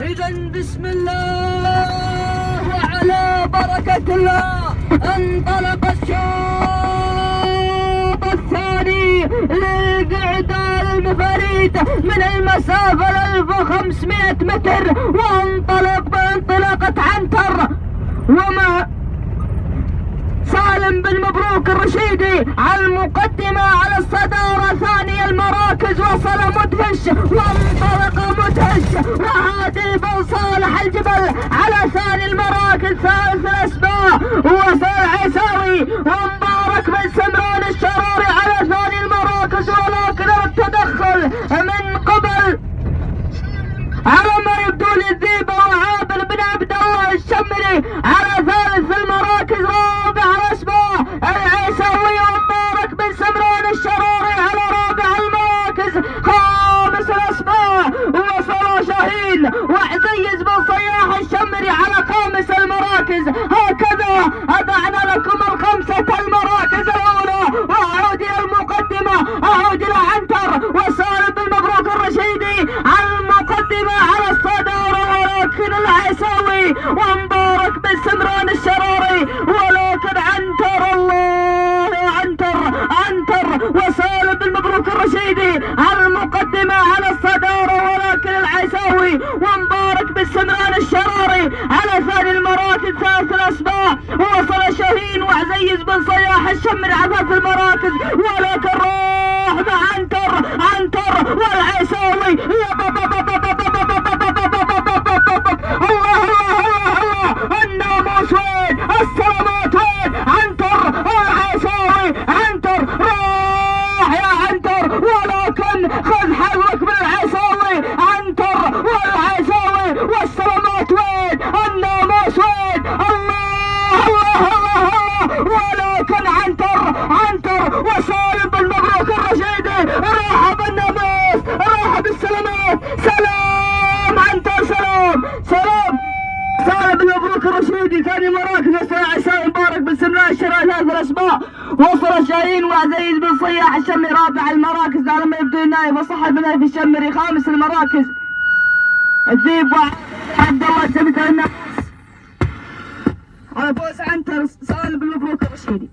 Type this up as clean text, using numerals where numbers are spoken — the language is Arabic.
إذا بسم الله وعلى بركة الله انطلق الشوط الثاني للقعدان المفاريد من المسافة 1500 متر، وانطلق بانطلاقة عنتر ومع سالم بن مبروك الرشيدي على المقدمة على الصدارة. ثاني المراكز وصل مدهش وانطلق مدهش، وهادي بن صالح الجبل على ثاني المراكز. ثالث الأسماء وصل عيساوي ومبارك بن سمران الشراري على ثاني المراكز، ولكن التدخل من قبل على ما يبدو للذيبة وعابر بن عبد الله الشمري على ثالث المراكز. رابع الأسماء العيساوي ومبارك بن سمران الشراري على رابع المراكز. خامس الأسماء وصل شاهين وعزيز بن صياح الشمري على خامس المراكز. هكذا أضعنا لكم الخمسة المراكز الأولى، وأعود إلى المقدمة، أعود إلى عنتر وسالم بن مبروك الرشيدي على المقدمة على الصدارة، ولكن العيساوي ومبارك بن سمران الشراري، ولكن عنتر الله عنتر وسالم بن مبروك الرشيدي على المقدمة على الصدارة، ولكن العيساوي ومبارك بن سمران الشراري على ثاني المراكز. ثالث الأسماء وصل شاهين وعزيز بن صياح الشمري على ثالث المراكز، ولكن راح مع عنتر والعيساوي. يا بابا الناموس وين؟ السلامات وين؟ عنتر والعيساوي. عنتر راح يا عنتر، ولكن خذ حذرك من العيساوي. عنتر والعيساوي والسلامات وين؟ الناموس وين؟ الله ولكن عنتر وسالم بن مبروك الرشيدي راح بالناموس، راح بالسلامات. سلام عنتر، سلام سالم بن مبروك الرشيدي. ثاني مراكز وصل عيساوي مبارك بن سمران الشراري. ثالث الأسماء وصل شاهين وعزيز بن صياح الشمري. رابع المراكز على ما يبدو النايف وصحب بن نايف الشمري. خامس المراكز الذيب وعبد الله سمت الناس على فوز عنتر سالم بن مبروك الرشيدي.